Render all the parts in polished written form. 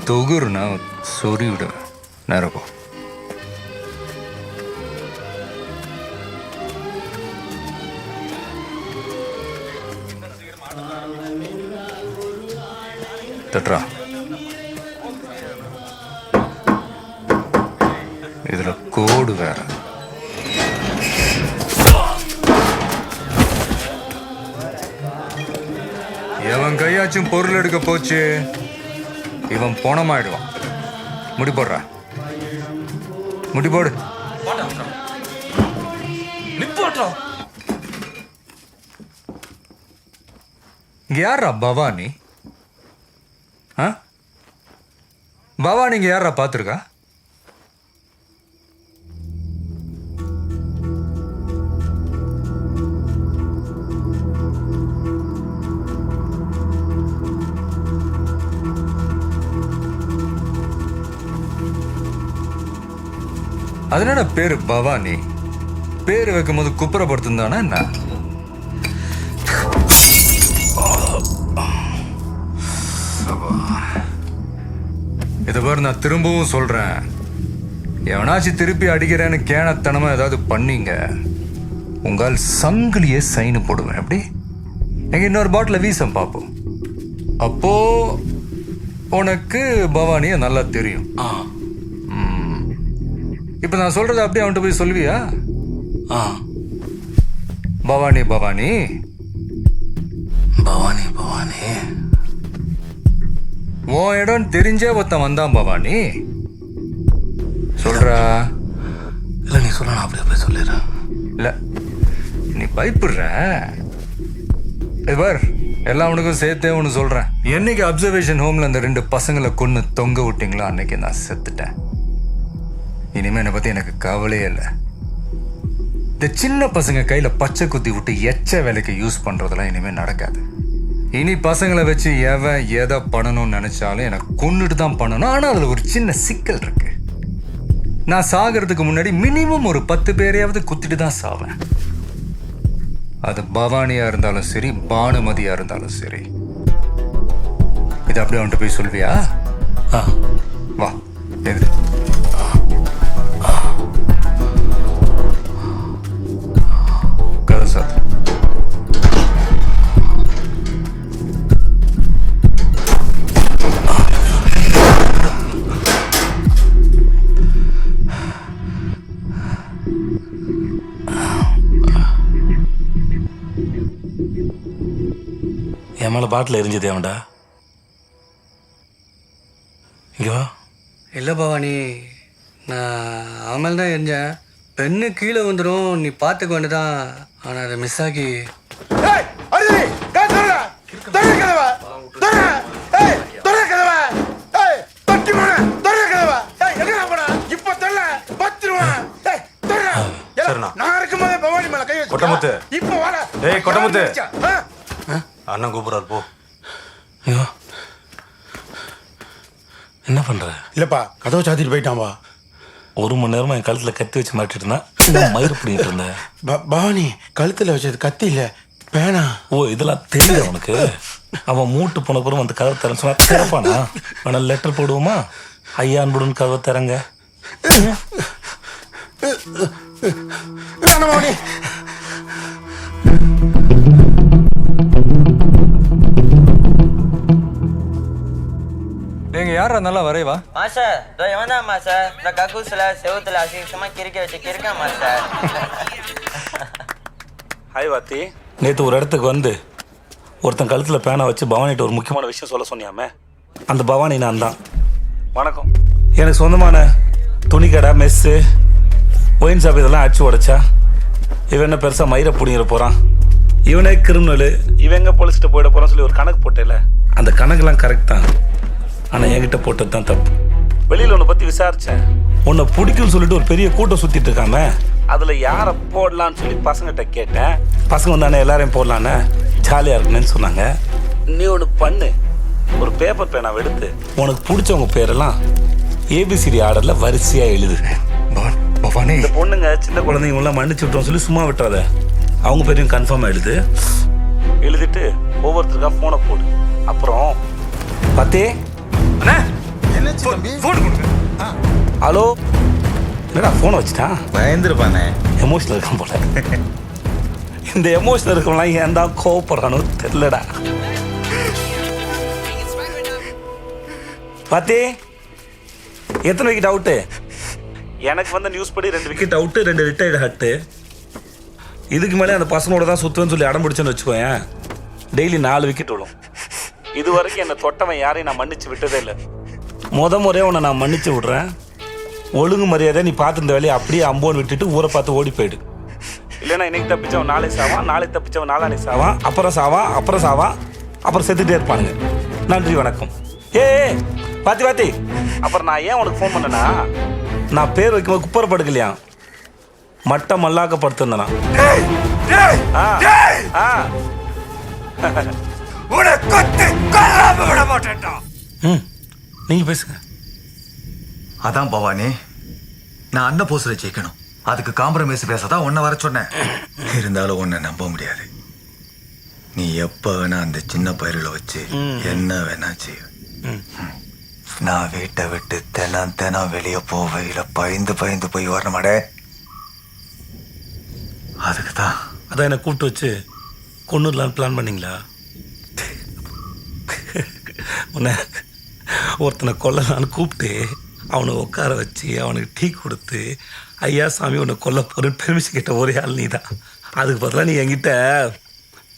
தொகுறுனா சொறி விடுவேன். நேரப்போ தட்ரா. இதுல கோடு வேற. எவன் கையாச்சும் பொருள் எடுக்க போச்சு இவன் போனமாயிடுவான். முடி போடுறா, முடி போடு. இங்க யாரா பவானி? பவானி இங்க யாரா பாத்துருக்கா? அதனால பேரு பவானி. பேரு வைக்கும் போது குப்புறப்படுத்துந்தானா என்ன? இதை பாரு, நான் திரும்பவும் சொல்றேன், எவனாச்சும் திருப்பி அடிக்கிறேன்னு கேனத்தனமா ஏதாவது பண்ணீங்க, உங்கள் சங்கிலியே சைனு போடுவேன். எப்படி எங்க இன்னொரு பாட்டில வீசம் பார்ப்போம். அப்போ உனக்கு பவானிய நல்லா தெரியும். இப்ப நான் சொல்றத அப்படியே அவன்கிட்ட போய் சொல்வியா? பவானி பவானி பவானி பவானி உன் இடம் தெரிஞ்சே ஒருத்தன் வந்தான் பவானி. சொல்றா. இல்லை நீ சொல்ல, நான் அப்படியே போய் சொல்லிடுறேன். இல்ல நீ பயப்படுற. பார், எல்லா உனக்கும் சேர்த்தே ஒன்று சொல்றேன். என்னைக்கு அப்சர்வேஷன் ஹோம்ல அந்த 2 பசங்களை கொன்னு தொங்க விட்டீங்களோ அன்னைக்கு நான் செத்துட்டேன். இனிமே என்னை பத்தி எனக்கு கவலையே இல்லை. இந்த சின்ன பசங்க கையில பச்சை குத்தி விட்டு எச்ச வேலைக்கு யூஸ் பண்றதெல்லாம் இனிமே நடக்காது. இனி பசங்களை வச்சு எவன் எதை பண்ணணும்னு நினைச்சாலும் எனக்கு கொன்னுட்டு தான் பண்ணணும். ஆனால் அதுல ஒரு சின்ன சிக்கல் இருக்கு. நான் சாகிறதுக்கு முன்னாடி மினிமம் ஒரு 10 பேரையாவது குத்திட்டு தான் சாவேன். அது பவானியா இருந்தாலும் சரி, பானுமதியா இருந்தாலும் சரி. இது அப்படியே அவன்கிட்ட போய் சொல்வியா? வா, எழுது. கதை சார். என் மேலே பாட்டில் எரிஞ்சது அவன்டா. இங்கே வா. இல்லை பவானி, நான் அவன் மேலே தான் எரிஞ்சேன். பெண்ணு கீழே வந்துடும், நீ பார்த்துக்க வேண்டியதான். ஆனால் அதை மிஸ் ஆகி அண்ணன் கூப்பிடுறாரு, போ. ஐயோ, என்ன பண்ற? இல்லப்பா, கதவை சாத்திட்டு போயிட்டான்பா. 1 மணி நேரமா என் கழுத்துல கத்தி வச்சு மாட்டிட்டு இருந்தான். மயிறு பிடிக்கிட்டு இருந்தேன். பவானி கழுத்துல வச்சது கத்தி இல்ல, பேனா. ஓ, இதெல்லாம் தெரியுது அவனுக்கு. அவன் மூட்டு போன பிறகு வந்து கதவை திறன்னு சொன்னா திறப்பானா? அவனை லெட்டர் போடுவோமா? ஐயா அன்புடன் கதவை திறங்க. பவானி நீங்க யாரா நல்லா வரைவா? மாஸ்டர், இவன் தான் மாஸ்டர். இந்த கக்கூசில் செவுத்துல அசிங்கமா கிறுக்க வச்சு கிறுக்கான் மாஸ்டர். ஹாய் வாத்தி. நேற்று ஒரு இடத்துக்கு வந்து ஒருத்தன் கழுத்தில் பேனா வச்சு பவானிகிட்ட ஒரு முக்கியமான விஷயம் சொல்ல சொன்னியாமே, அந்த பவானி நான் தான். வணக்கம். எனக்கு சொந்தமான துணிக்கடை, மெஸ்ஸு, ஒயின் ஷாப் இதெல்லாம் அடிச்சு உடைச்சா இவன் என்ன பெருசாக மயிரை பிடிங்கிற போகிறான், இவனே கிரிமினலு, இவன் எங்கே போலீஸ்கிட்ட போயிட போகிறான்னு சொல்லி ஒரு கணக்கு போட்டேல. அந்த கணக்கெல்லாம் கரெக்ட் தான், ஆனால் என்கிட்ட போட்டது தான் தப்பு. வெளியில் உன்னை பற்றி விசாரித்தேன். உன்னை பிடிக்கும்னு சொல்லிட்டு ஒரு பெரிய கூட்டம் சுற்றிட்டு இருக்காம, அதில் யாரை போடலான்னு சொல்லி பசங்கிட்ட கேட்டேன். பசங்க வந்தானே எல்லாரையும் போடலான்னு, ஜாலியாக இருக்குன்னு சொன்னாங்க. நீ ஒன்று பண்ணு, ஒரு பேப்பர் பேனாவை எடுத்து உனக்கு பிடிச்சவங்க பேரெல்லாம் ஏபிசிடி ஆர்டரில் வரிசையாக எழுது. இந்த பொண்ணுங்க சின்ன குழந்தைங்களாம் மன்னிச்சு விட்டோம் சொல்லி சும்மா விட்டுறாத. அவங்க பேரையும் கன்ஃபார்மாக எழுதிட்டு ஒவ்வொருத்தருக்கா ஃபோனை போடு. அப்புறம் பத்தே அண்ணா என்னாச்சு தம்பி? ஃபோன் கொடுங்க. ஹலோ என்னடா ஃபோனை வச்சுட்டான்? பயந்துருப்பானே. எமோஷனல் இருக்கான் போல. இந்த எமோஷனல் இருக்கவங்களாம் ஏன் தான் கோவப்படுறானோ தெரியலடா. பாத்தி எத்தனை விக்கெட் அவுட்டு? எனக்கு வந்த நியூஸ் படி 2 விக்கெட் அவுட்டு, 2 ரிட்டையர்டு ஹட்டு. இதுக்கு மேலே அந்த பசங்களோட தான் சுற்றுவேன்னு சொல்லி அடம் பிடிச்சேன்னு வச்சுக்கோயேன், டெய்லி 4 விக்கெட் விடும். இது வரைக்கும் என்னை தொட்டவன் யாரையும் நான் மன்னிச்சு விட்டதே இல்லை. முறையாக உன்னை நான் மன்னிச்சு விட்றேன். ஒழுங்கு மரியாதை நீ பார்த்துருந்த வேலையை அப்படியே அம்போன்னு விட்டுட்டு ஊரை பார்த்து ஓடி போயிடு. இல்லைன்னா இன்னைக்கு தப்பிச்சவன் நாளை சாவான், நாளைக்கு தப்பிச்சவன் நாளானே சாவான், அப்புறம் சாவான், அப்புறம் செத்துட்டே இருப்பானுங்க. நன்றி வணக்கம். ஏ பாத்தி அப்புறம் நான் ஏன் உனக்கு ஃபோன் பண்ணேன்னா, நான் பேர் வைக்கும்போது குப்பரை படுக்கலையா, மட்டம் மல்லாக்கப்படுத்திருந்தேனா. நீங்க பேசுங்க. அதான் பவானி, நான் அண்ணன் போஸ்ட்ல ஜெயிக்கணும். அதுக்கு காம்ப்ரமைஸ் பேசதான் உன்னை வர சொன்னேன். இருந்தாலும் உன்னை நம்ப முடியாது. நீ எப்ப வேணா அந்த சின்ன பயிரில் வச்சு என்ன வேணா செய்ய. நான் வீட்டை விட்டு தினம் வெளியே போவையில பயந்து போய் வரணுமாடே. அதுக்கு தான் அதான் என்னை கூப்பிட்டு வச்சு கொண்டுடலான்னு பிளான் பண்ணீங்களா? உன்னை ஒருத்தனை கொல்லலான்னு கூப்பிட்டு அவனை உட்கார வச்சு அவனுக்கு டீ கொடுத்து, ஐயா சாமி உன்னை கொல்ல போறேன்னு பெருமிஷன் கிட்ட ஒரே ஆள் நீ தான். அதுக்கு பதிலாக நீ என்கிட்ட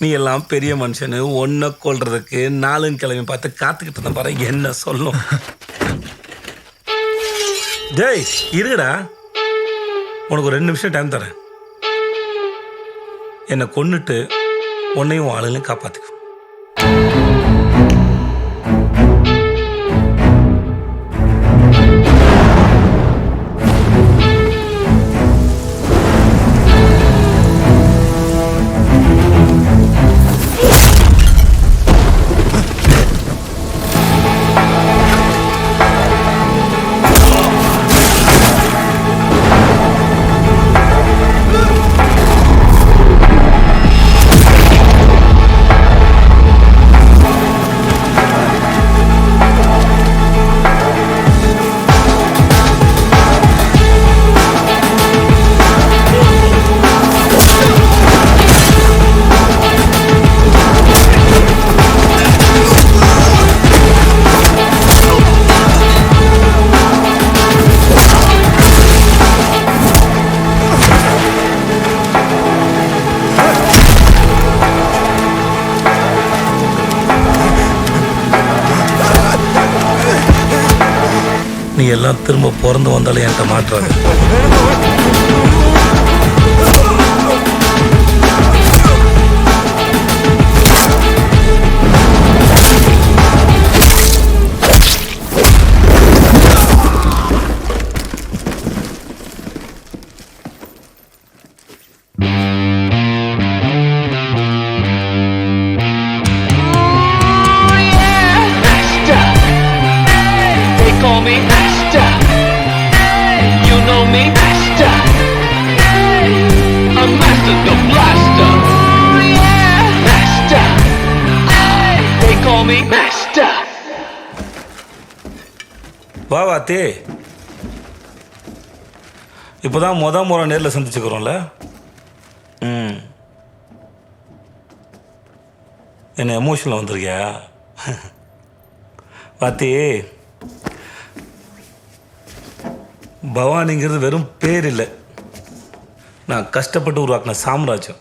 நீ எல்லாம் பெரிய மனுஷனு, ஒன்றை கொல்றதுக்கு 4 கிழமை பார்த்து காத்துக்கிட்டு இருந்த பாரு, என்ன சொல்லும். டேய் இருங்கடா, உனக்கு ஒரு 2 நிமிஷம் டைம் தரேன். என்னை கொன்னுட்டு உன்னையும் ஆளுங்களையும் காப்பாத்துக்கு. நீ எல்லாம் திரும்ப பிறந்து வந்தாலும் என்கிட்ட மாற்றாது. வா வாத்தி, இப்போதான் முறை நேரில் சந்திச்சுக்கிறோம்ல. என்ன எமோஷனில் வந்திருக்கியா வாத்தி? பவானிங்கிறது வெறும் பேர் இல்லை, நான் கஷ்டப்பட்டு உருவாக்கின சாம்ராஜ்யம்.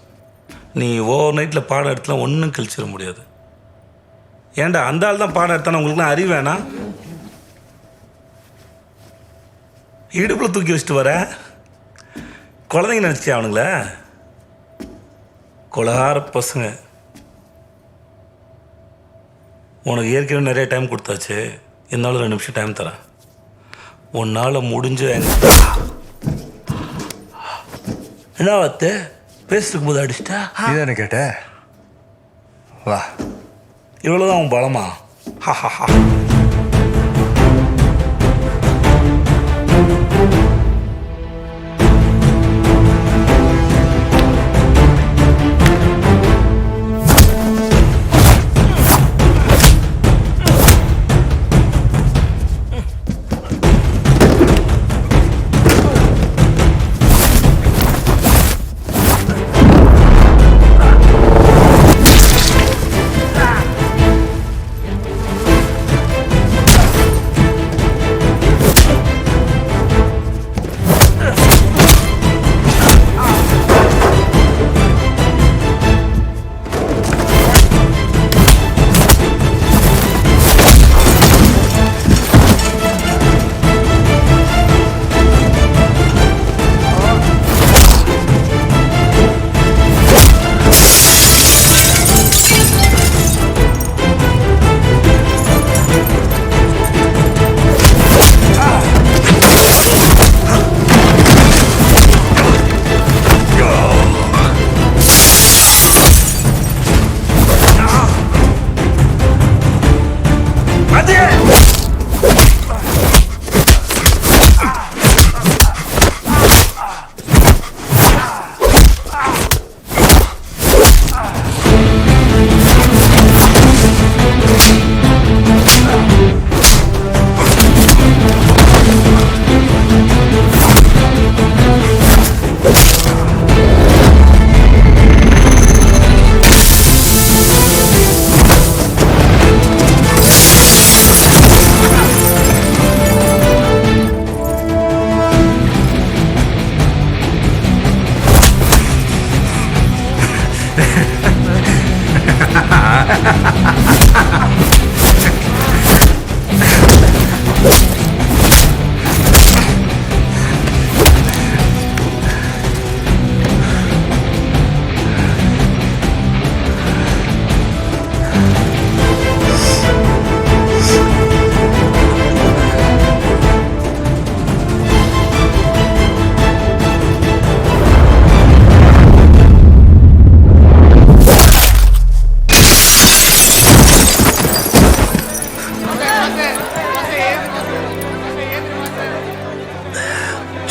நீ ஓவர் நைட்டில் பாடம் எடுத்துலாம் ஒன்றும் கழிச்சிட முடியாது. ஏன்டா அந்த ஆள் தான் பாடம் எடுத்தானே, உங்களுக்குலாம் அறிவு வேணாம்? இடுப்பில் தூக்கி வச்சுட்டு வர குழந்தைங்க நினச்சியா அவனுங்கள? கொலகார பசங்க. உனக்கு ஏற்கனவே நிறைய டைம் கொடுத்தாச்சு, இருந்தாலும் 2 நிமிஷம் டைம் தரேன். உன்னால் முடிஞ்ச என்ன வார்த்தை பேசிருக்கும் போது அடிச்சிட்டா? இதானே கேட்ட? வா, இவ்வளோதான் உன் பலமா? ஹா.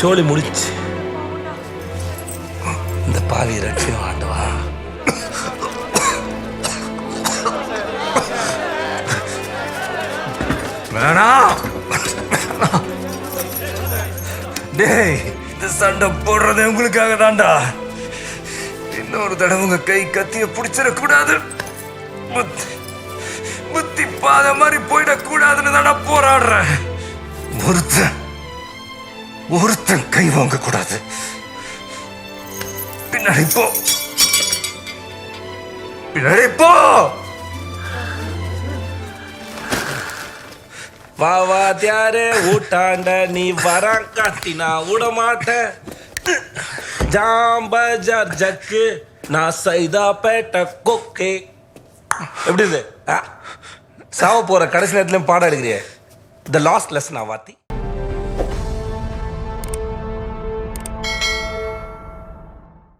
சோழி முடிச்சு இந்த பாவி ரட்சியம் ஆண்டவா. வேணாம். டேய், இந்த சண்டை போடுறது உங்களுக்காக தான்டா. இன்னொரு தடவை உங்க கை கத்திய பிடிச்சிடக்கூடாது, புத்தி பாத மாதிரி போயிடக்கூடாதுன்னு தானே போராடுறேன். ஒருத்தன் கை வாங்க கூடாது. பின்னாடி போ, பின்னாடி போ. வா வா தியாரே ஊட்டாண்ட நீ வரான் காட்டி நான் விட மாட்டேன். ஜாம்பஜார் ஜக்கு நான் சைதா பேட்ட கொக்கே. எப்படி இது? சாவ போற கடைசி நேரத்துலயும் பாடம் எடுக்கிறிய. The last lesson Vaathi.